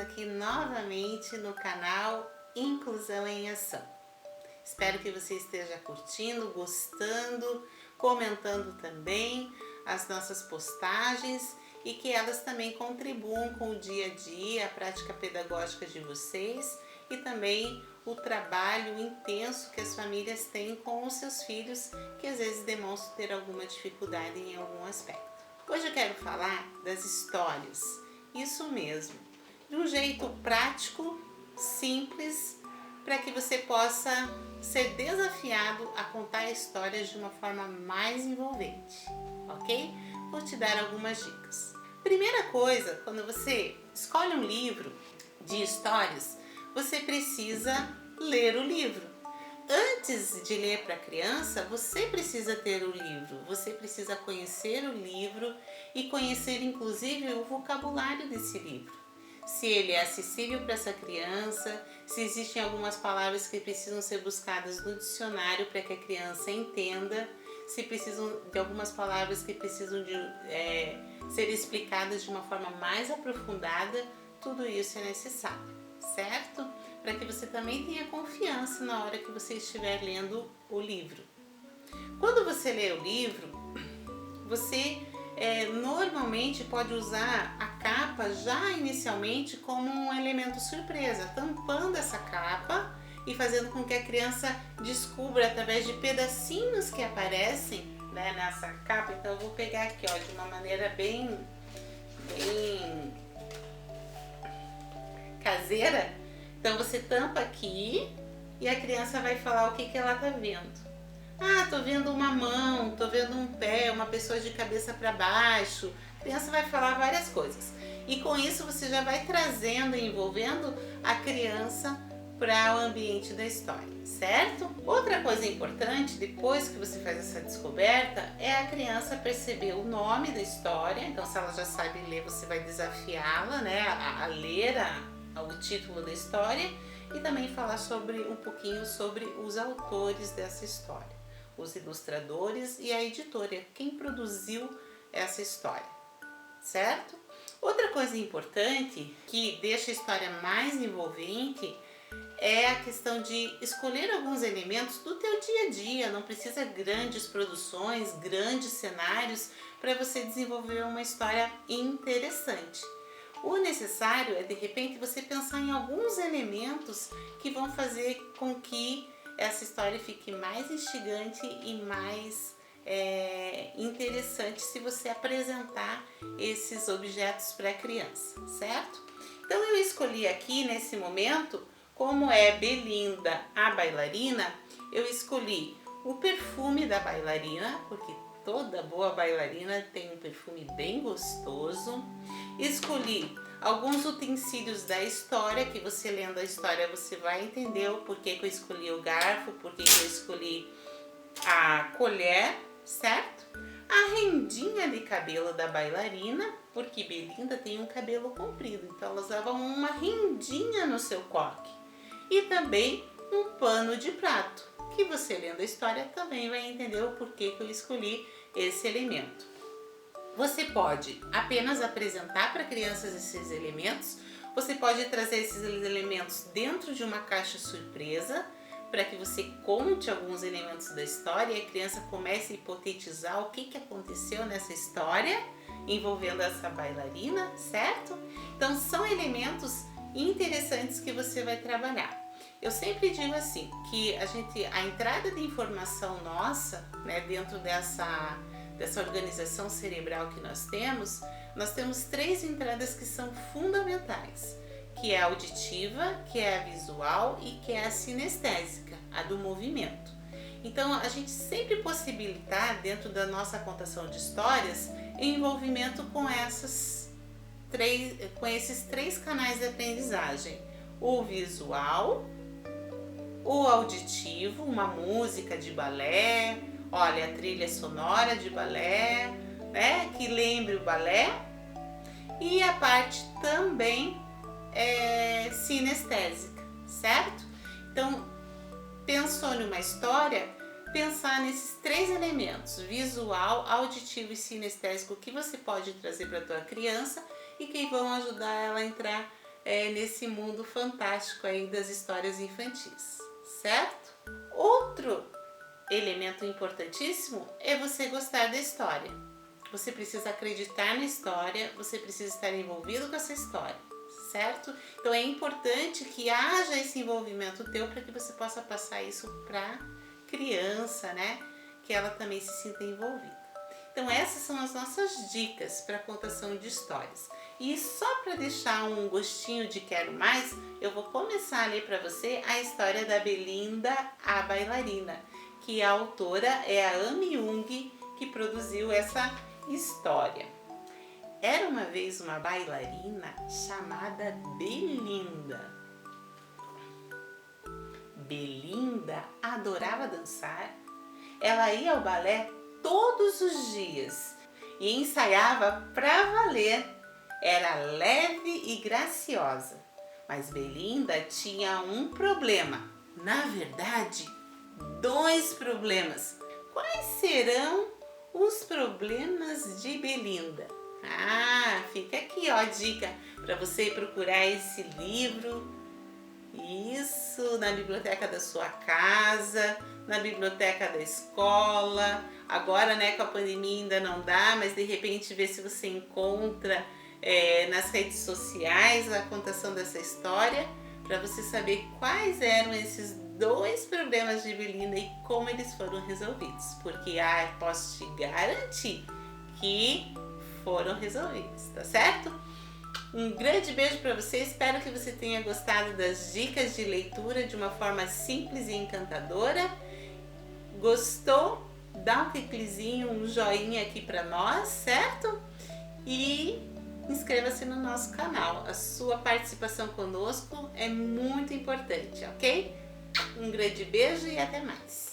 aqui novamente no canal Inclusão em Ação. Espero que você esteja curtindo, gostando, comentando também as nossas postagens e que elas também contribuam com o dia a dia, a prática pedagógica de vocês e também o trabalho intenso que as famílias têm com os seus filhos, que às vezes demonstram ter alguma dificuldade em algum aspecto. Hoje eu quero falar das histórias, isso mesmo, de um jeito prático, simples, para que você possa ser desafiado a contar histórias de uma forma mais envolvente, ok? Vou te dar algumas dicas. Primeira coisa, quando você escolhe um livro de histórias, você precisa ler o livro. Antes de ler para a criança, você precisa ter o livro, você precisa conhecer o livro e conhecer inclusive o vocabulário desse livro. Se ele é acessível para essa criança, se existem algumas palavras que precisam ser buscadas no dicionário para que a criança entenda, se precisam de algumas palavras que precisam de ser explicadas de uma forma mais aprofundada, tudo isso é necessário, certo? Para que você também tenha confiança na hora que você estiver lendo o livro. Quando você lê o livro, você normalmente pode usar a capa já inicialmente como um elemento surpresa, tampando essa capa e fazendo com que a criança descubra através de pedacinhos que aparecem, né, nessa capa. Então eu vou pegar aqui, ó, de uma maneira bem caseira. Então você tampa aqui e a criança vai falar o que ela tá vendo. Ah, tô vendo uma mão, tô vendo um pé, uma pessoa de cabeça para baixo. A criança vai falar várias coisas. E com isso você já vai trazendo e envolvendo a criança para o ambiente da história, certo? Outra coisa importante, depois que você faz essa descoberta, é a criança perceber o nome da história. Então, se ela já sabe ler, você vai desafiá-la, né, a ler o título da história e também falar um pouquinho sobre os autores dessa história, os ilustradores e a editora, quem produziu essa história, certo? Outra coisa importante que deixa a história mais envolvente é a questão de escolher alguns elementos do teu dia a dia. Não precisa grandes produções, grandes cenários para você desenvolver uma história interessante. O necessário é, de repente, você pensar em alguns elementos que vão fazer com que essa história fique mais instigante e mais interessante se você apresentar esses objetos para a criança, certo? Então eu escolhi aqui, nesse momento, como é Belinda, a bailarina, eu escolhi o perfume da bailarina, porque toda boa bailarina tem um perfume bem gostoso. Escolhi alguns utensílios da história, que você lendo a história você vai entender o porquê que eu escolhi o garfo, porquê que eu escolhi a colher, certo? A rendinha de cabelo da bailarina, porque Belinda tem um cabelo comprido, então elas usavam uma rendinha no seu coque. E também um pano de prato, que você lendo a história também vai entender o porquê que eu escolhi esse elemento. Você pode apenas apresentar para crianças esses elementos, você pode trazer esses elementos dentro de uma caixa surpresa, para que você conte alguns elementos da história e a criança comece a hipotetizar o que aconteceu nessa história envolvendo essa bailarina, certo? Então são elementos interessantes que você vai trabalhar. Eu sempre digo assim, que a entrada de informação nossa, né, dentro dessa organização cerebral que nós temos 3 entradas que são fundamentais, que é a auditiva, que é a visual e que é a sinestésica, a do movimento. Então a gente sempre possibilitar dentro da nossa contação de histórias envolvimento com esses 3 canais de aprendizagem: o visual, o auditivo, uma música de balé, olha, a trilha sonora de balé, né, que lembre o balé, e a parte também sinestésica, certo? Então, pensou numa história, pensar nesses 3 elementos, visual, auditivo e sinestésico, que você pode trazer para a tua criança e que vão ajudar ela a entrar nesse mundo fantástico aí das histórias infantis, certo? Outro elemento importantíssimo é você gostar da história. Você precisa acreditar na história, você precisa estar envolvido com essa história, certo? Então é importante que haja esse envolvimento teu para que você possa passar isso para criança, né? Que ela também se sinta envolvida. Então essas são as nossas dicas para contação de histórias. E só para deixar um gostinho de quero mais, eu vou começar a ler para você a história da Belinda, a bailarina, que a autora é a Amy Jung, que produziu essa história. Era uma vez uma bailarina chamada Belinda. Belinda adorava dançar. Ela ia ao balé todos os dias e ensaiava pra valer. Era leve e graciosa, mas Belinda tinha um problema. Na verdade, 2 problemas. Quais serão os problemas de Belinda? Fica aqui, ó, a dica para você procurar esse livro. Isso, na biblioteca da sua casa, na biblioteca da escola. Agora, né, com a pandemia ainda não dá, mas de repente ver se você encontra nas redes sociais a contação dessa história, para você saber quais eram esses 2 problemas de Belinda e como eles foram resolvidos. Porque posso te garantir que foram resolvidos, tá certo? Um grande beijo para você, espero que você tenha gostado das dicas de leitura de uma forma simples e encantadora. Gostou? Dá um cliquezinho, um joinha aqui para nós, certo? E inscreva-se no nosso canal, a sua participação conosco é muito importante, ok? Um grande beijo e até mais!